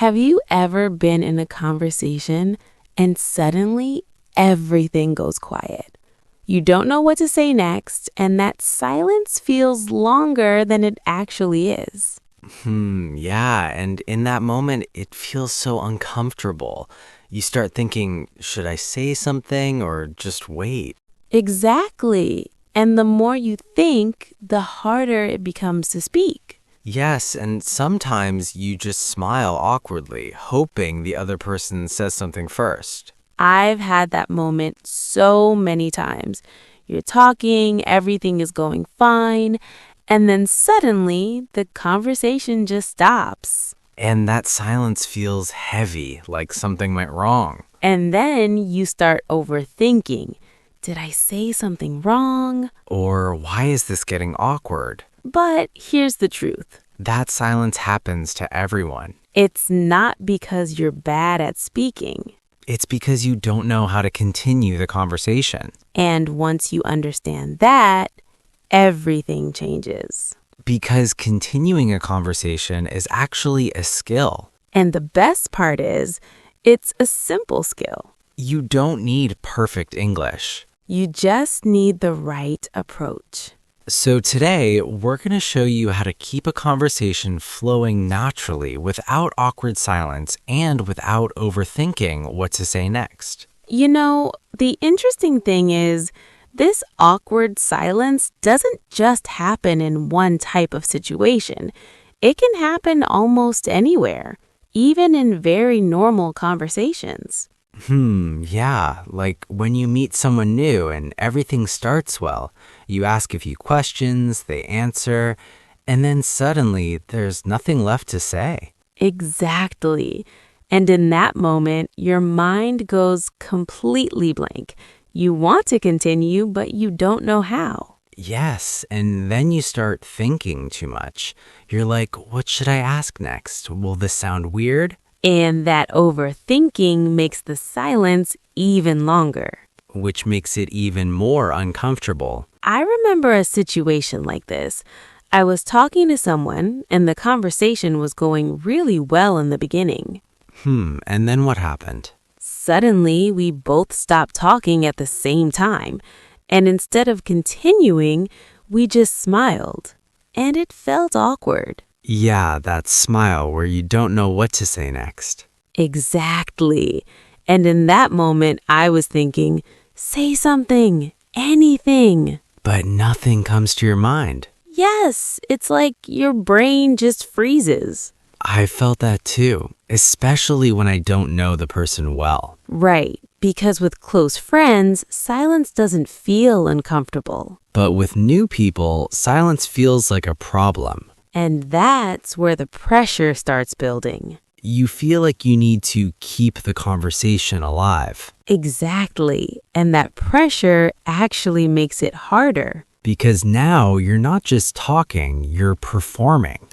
Have you ever been in a conversation and suddenly everything goes quiet? You don't know what to say next, and that silence feels longer than it actually is. Yeah, and in that moment, it feels so uncomfortable. You start thinking, should I say something or just wait? Exactly. And the more you think, the harder it becomes to speak. Yes, and sometimes you just smile awkwardly, hoping the other person says something first. I've had that moment so many times. You're talking, everything is going fine, and then suddenly the conversation just stops. And that silence feels heavy, like something went wrong. And then you start overthinking. Did I say something wrong? Or why is this getting awkward? But here's the truth. That silence happens to everyone. It's not because you're bad at speaking. It's because you don't know how to continue the conversation. And once you understand that, everything changes. Because continuing a conversation is actually a skill. And the best part is, it's a simple skill. You don't need perfect English. You just need the right approach. So today, we're going to show you how to keep a conversation flowing naturally without awkward silence and without overthinking what to say next. You know, the interesting thing is, this awkward silence doesn't just happen in one type of situation. It can happen almost anywhere, even in very normal conversations. Yeah, like when you meet someone new and everything starts well. You ask a few questions, they answer, and then suddenly there's nothing left to say. Exactly. And in that moment, your mind goes completely blank. You want to continue, but you don't know how. Yes, and then you start thinking too much. You're like, what should I ask next? Will this sound weird? And that overthinking makes the silence even longer. Which makes it even more uncomfortable. I remember a situation like this. I was talking to someone, and the conversation was going really well in the beginning. And then what happened? Suddenly, we both stopped talking at the same time, and instead of continuing, we just smiled, and it felt awkward. Yeah, that smile where you don't know what to say next. Exactly. And in that moment, I was thinking, say something, anything. But nothing comes to your mind. Yes, it's like your brain just freezes. I felt that too, especially when I don't know the person well. Right, because with close friends, silence doesn't feel uncomfortable. But with new people, silence feels like a problem. And that's where the pressure starts building. You feel like you need to keep the conversation alive. Exactly. And that pressure actually makes it harder. Because now you're not just talking, you're performing.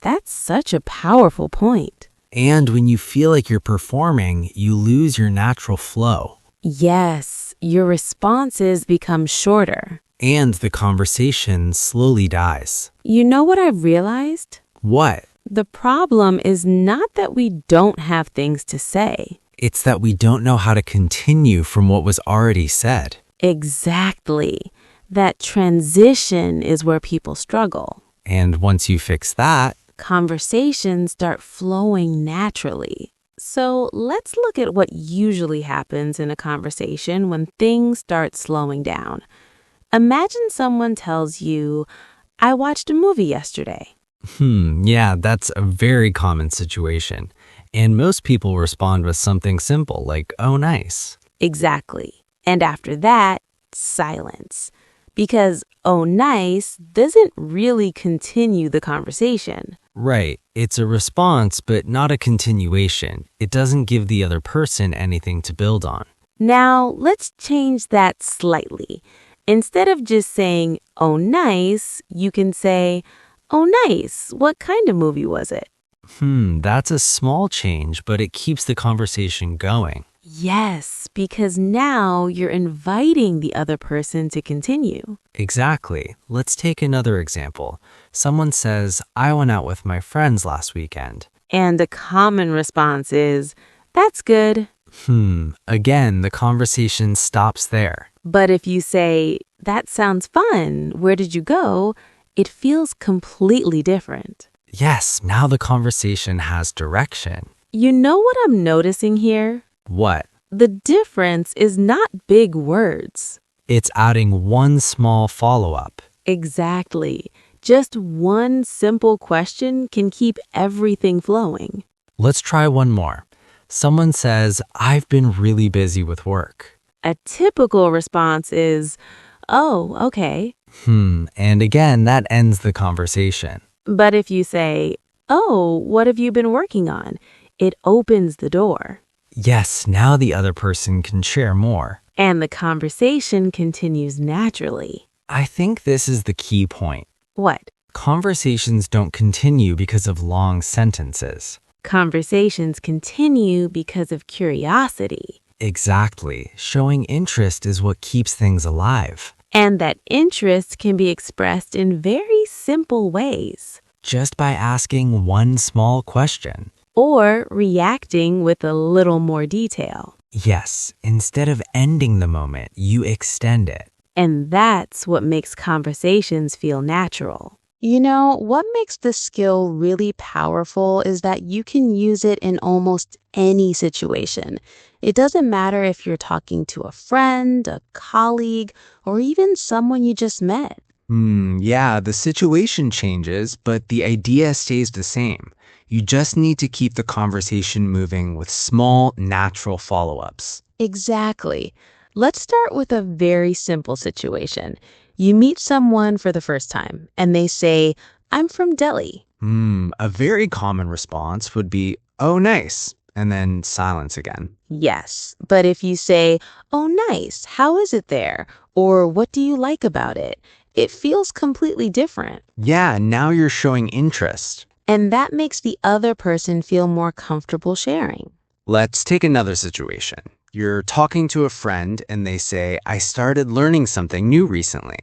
That's such a powerful point. And when you feel like you're performing, you lose your natural flow. Yes, your responses become shorter. And the conversation slowly dies. You know what I've realized? What? The problem is not that we don't have things to say. It's that we don't know how to continue from what was already said. Exactly. That transition is where people struggle. And once you fix that, Conversations start flowing naturally. So let's look at what usually happens in a conversation when things start slowing down. Imagine someone tells you, I watched a movie yesterday. yeah, that's a very common situation. And most people respond with something simple like, oh, nice. Exactly. And after that, silence. Because, oh, nice doesn't really continue the conversation. Right. It's a response, but not a continuation. It doesn't give the other person anything to build on. Now, let's change that slightly. Instead of just saying, oh, nice, you can say, oh, nice. What kind of movie was it? That's a small change, but it keeps the conversation going. Yes, because now you're inviting the other person to continue. Exactly. Let's take another example. Someone says, I went out with my friends last weekend. And a common response is, "That's good." Again, the conversation stops there. But if you say, "That sounds fun, where did you go?" it feels completely different. Yes, now the conversation has direction. You know what I'm noticing here? What? The difference is not big words. It's adding one small follow-up. Exactly. Just one simple question can keep everything flowing. Let's try one more. Someone says, I've been really busy with work. A typical response is, "Oh, okay." And again, that ends the conversation. But if you say, "Oh, what have you been working on?" it opens the door. Yes, now the other person can share more. And the conversation continues naturally. I think this is the key point. What? Conversations don't continue because of long sentences. Conversations continue because of curiosity. Exactly. Showing interest is what keeps things alive. And that interest can be expressed in very simple ways. Just by asking one small question. Or reacting with a little more detail. Yes, instead of ending the moment, you extend it. And that's what makes conversations feel natural. You know, what makes this skill really powerful is that you can use it in almost any situation. It doesn't matter if you're talking to a friend, a colleague, or even someone you just met. Yeah, the situation changes, but the idea stays the same. You just need to keep the conversation moving with small, natural follow-ups. Exactly. Let's start with a very simple situation. You meet someone for the first time, and they say, "I'm from Delhi." A very common response would be, oh, nice, and then silence again. Yes, but if you say, "Oh, nice, how is it there?" or "What do you like about it?" it feels completely different. Yeah, now you're showing interest. And that makes the other person feel more comfortable sharing. Let's take another situation. You're talking to a friend and they say, I started learning something new recently.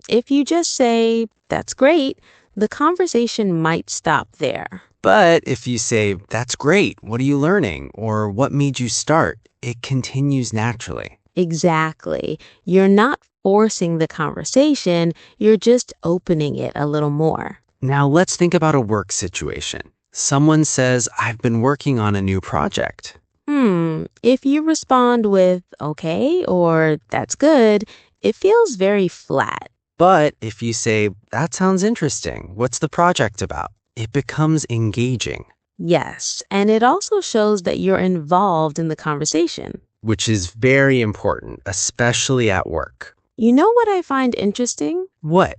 If you just say, "That's great," the conversation might stop there. But if you say, that's great, what are you learning? Or what made you start? It continues naturally. Exactly. You're not forcing the conversation, you're just opening it a little more. Now let's think about a work situation. Someone says, I've been working on a new project. If you respond with "okay" or "that's good," it feels very flat. But if you say, that sounds interesting, what's the project about? It becomes engaging. Yes, and it also shows that you're involved in the conversation. Which is very important, especially at work. You know what I find interesting? What?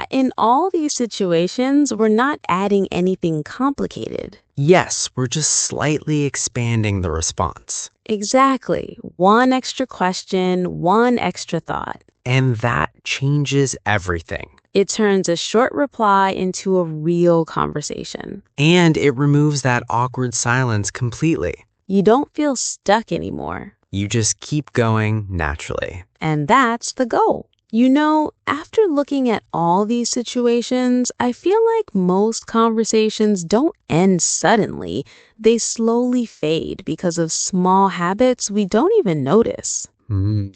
In all these situations, we're not adding anything complicated. Yes, we're just slightly expanding the response. Exactly. One extra question, one extra thought. And that changes everything. It turns a short reply into a real conversation. And it removes that awkward silence completely. You don't feel stuck anymore. You just keep going naturally. And that's the goal. You know, after looking at all these situations, I feel like most conversations don't end suddenly. They slowly fade because of small habits we don't even notice.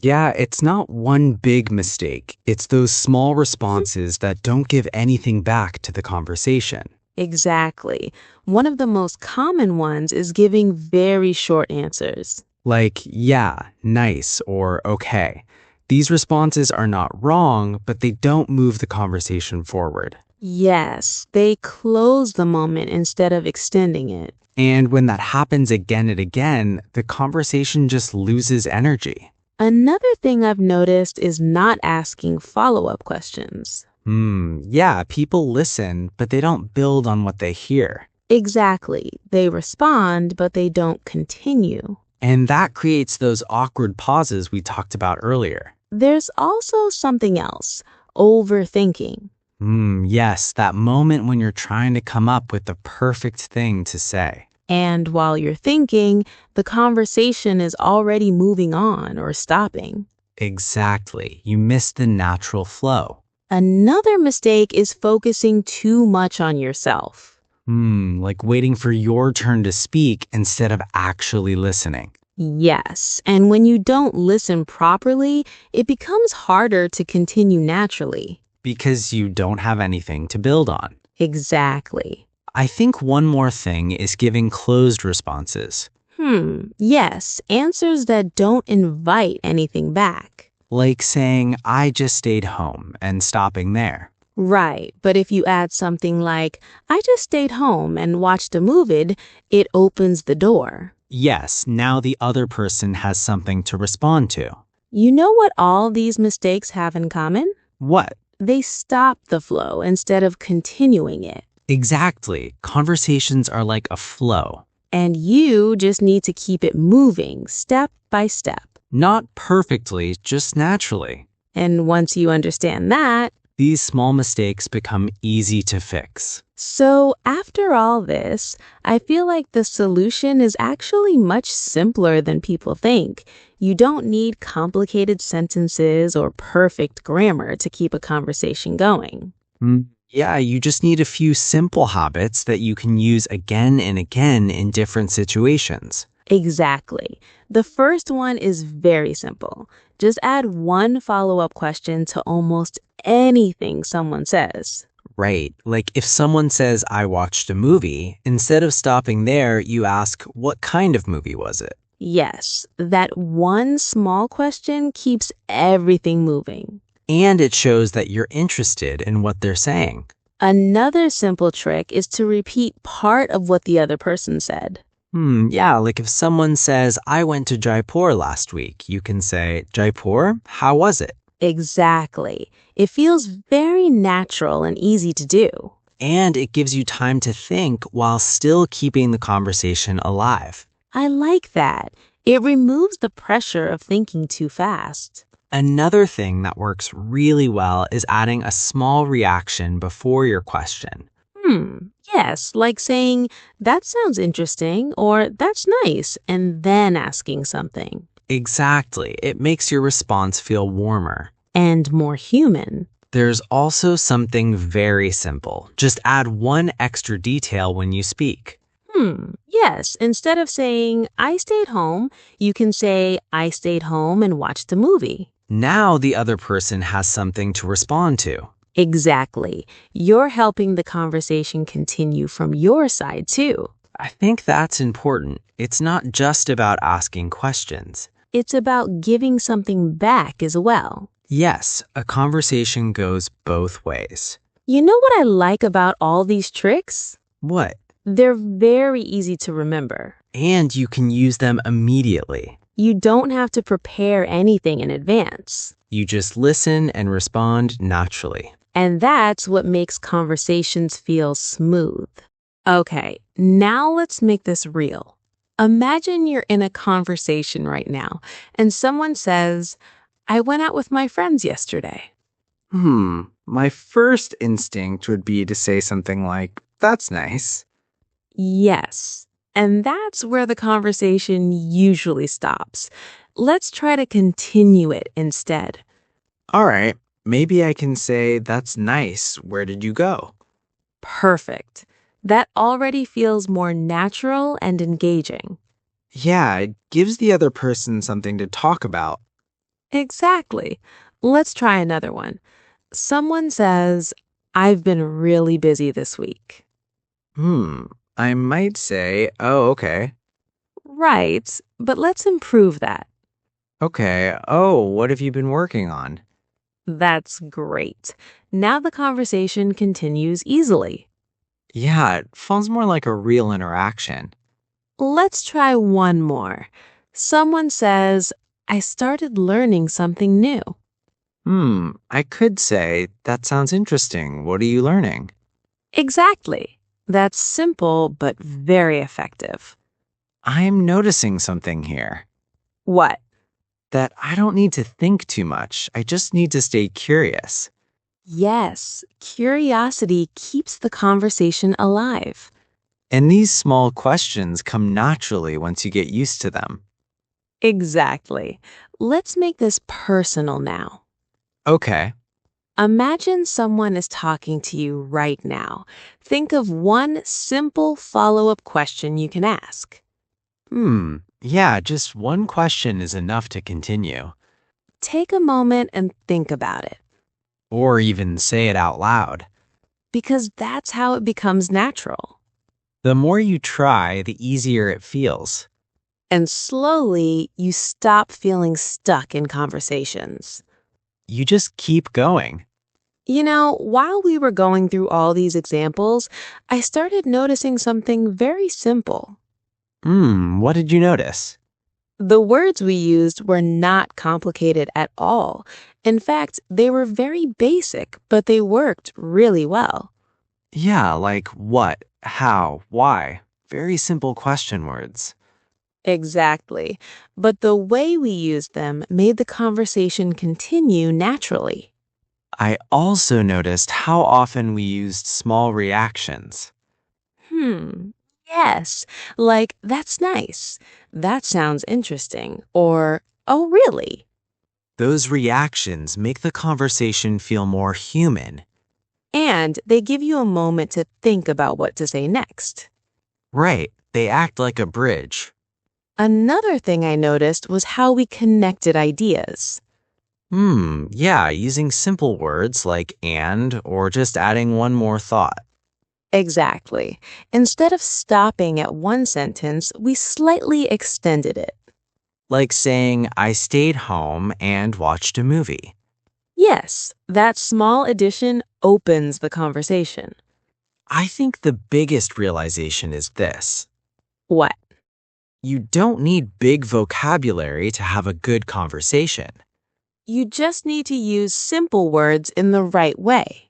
Yeah, it's not one big mistake. It's those small responses that don't give anything back to the conversation. Exactly. One of the most common ones is giving very short answers. Like, yeah, nice, or okay. These responses are not wrong, but they don't move the conversation forward. Yes, they close the moment instead of extending it. And when that happens again and again, the conversation just loses energy. Another thing I've noticed is not asking follow-up questions. Yeah, people listen, but they don't build on what they hear. Exactly. They respond, but they don't continue. And that creates those awkward pauses we talked about earlier. There's also something else, overthinking. Yes, that moment when you're trying to come up with the perfect thing to say. And while you're thinking, the conversation is already moving on or stopping. Exactly. You miss the natural flow. Another mistake is focusing too much on yourself. Like waiting for your turn to speak instead of actually listening. Yes, and when you don't listen properly, it becomes harder to continue naturally. Because you don't have anything to build on. Exactly. I think one more thing is giving closed responses. Yes, answers that don't invite anything back. Like saying, I just stayed home and stopping there. Right, but if you add something like, I just stayed home and watched a movie, it opens the door. Yes, now the other person has something to respond to. You know what all these mistakes have in common? What? They stop the flow instead of continuing it. Exactly. Conversations are like a flow. And you just need to keep it moving step by step. Not perfectly, just naturally. And once you understand that, These small mistakes become easy to fix. so after all this, I feel like the solution is actually much simpler than people think. You don't need complicated sentences or perfect grammar to keep a conversation going. Yeah, you just need a few simple habits that you can use again and again in different situations. Exactly. The first one is very simple. Just add one follow-up question to almost anything someone says. Right. Like if someone says, I watched a movie, instead of stopping there, you ask, what kind of movie was it? Yes, that one small question keeps everything moving. And it shows that you're interested in what they're saying. Another simple trick is to repeat part of what the other person said. Yeah, like if someone says, I went to Jaipur last week, you can say, Jaipur, how was it? Exactly. It feels very natural and easy to do. And it gives you time to think while still keeping the conversation alive. I like that. It removes the pressure of thinking too fast. Another thing that works really well is adding a small reaction before your question. Yes, like saying, that sounds interesting, or that's nice, and then asking something. Exactly. It makes your response feel warmer. And more human. There's also something very simple. Just add one extra detail when you speak. Yes, instead of saying, I stayed home, you can say, I stayed home and watched a movie. Now the other person has something to respond to. Exactly. You're helping the conversation continue from your side, too. I think that's important. It's not just about asking questions. It's about giving something back as well. Yes, a conversation goes both ways. You know what I like about all these tricks? What? They're very easy to remember. And you can use them immediately. You don't have to prepare anything in advance. You just listen and respond naturally. And that's what makes conversations feel smooth. Okay, now let's make this real. Imagine you're in a conversation right now, and someone says, I went out with my friends yesterday. My first instinct would be to say something like, that's nice. Yes, and that's where the conversation usually stops. Let's try to continue it instead. All right, maybe I can say, that's nice. Where did you go? Perfect. That already feels more natural and engaging. Yeah, it gives the other person something to talk about. Exactly. Let's try another one. Someone says, I've been really busy this week. I might say, oh, okay. Right, but let's improve that. Okay, oh, what have you been working on? That's great. Now the conversation continues easily. Yeah, it feels more like a real interaction. Let's try one more. Someone says, I started learning something new. I could say, that sounds interesting. What are you learning? Exactly. That's simple but very effective. I'm noticing something here. What? That I don't need to think too much. I just need to stay curious. Yes, curiosity keeps the conversation alive. And these small questions come naturally once you get used to them. Exactly. Let's make this personal now. Okay. Imagine someone is talking to you right now. Think of one simple follow-up question you can ask. Yeah, just one question is enough to continue. Take a moment and think about it, Or even say it out loud. because that's how it becomes natural. The more you try, the easier it feels. And slowly, you stop feeling stuck in conversations. You just keep going. You know, while we were going through all these examples, I started noticing something very simple. What did you notice? The words we used were not complicated at all. In fact, they were very basic, but they worked really well. Yeah, like what, how, why. Very simple question words. Exactly. But the way we used them made the conversation continue naturally. I also noticed how often we used small reactions. Yes, like, that's nice. That sounds interesting. Or, oh, really? Those reactions make the conversation feel more human. And they give you a moment to think about what to say next. Right, they act like a bridge. Another thing I noticed was how we connected ideas. Yeah, using simple words like and or just adding one more thought. Exactly. Instead of stopping at one sentence, we slightly extended it. Like saying, I stayed home and watched a movie. Yes, that small addition opens the conversation. I think the biggest realization is this. What? You don't need big vocabulary to have a good conversation. You just need to use simple words in the right way.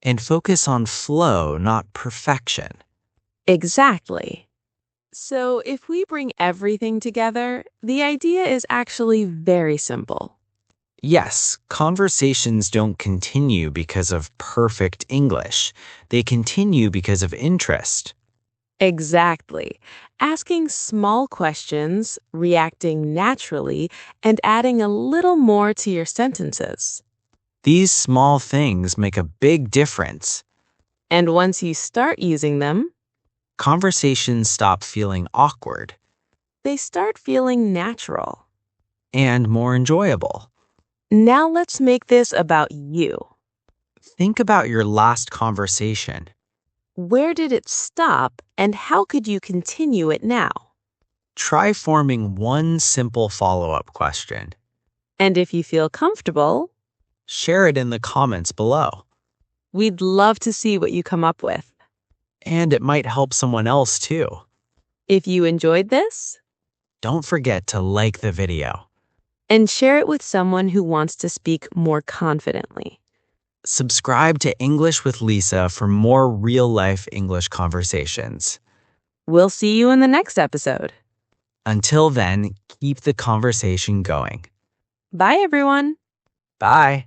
And focus on flow, not perfection. Exactly. So, if we bring everything together, the idea is actually very simple. Yes, conversations don't continue because of perfect English. They continue because of interest. Exactly. Asking small questions, reacting naturally, and adding a little more to your sentences. These small things make a big difference. And once you start using them, Conversations stop feeling awkward they start feeling natural. and more enjoyable. Now let's make this about you. Think about your last conversation. Where did it stop, and how could you continue it now? Try forming one simple follow-up question. And if you feel comfortable, Share it in the comments below. we'd love to see what you come up with. And it might help someone else too. If you enjoyed this, Don't forget to like the video. and share it with someone who wants to speak more confidently. Subscribe to English with Lisaa for more real-life English conversations. We'll see you in the next episode. Until then, keep the conversation going. Bye, everyone. Bye.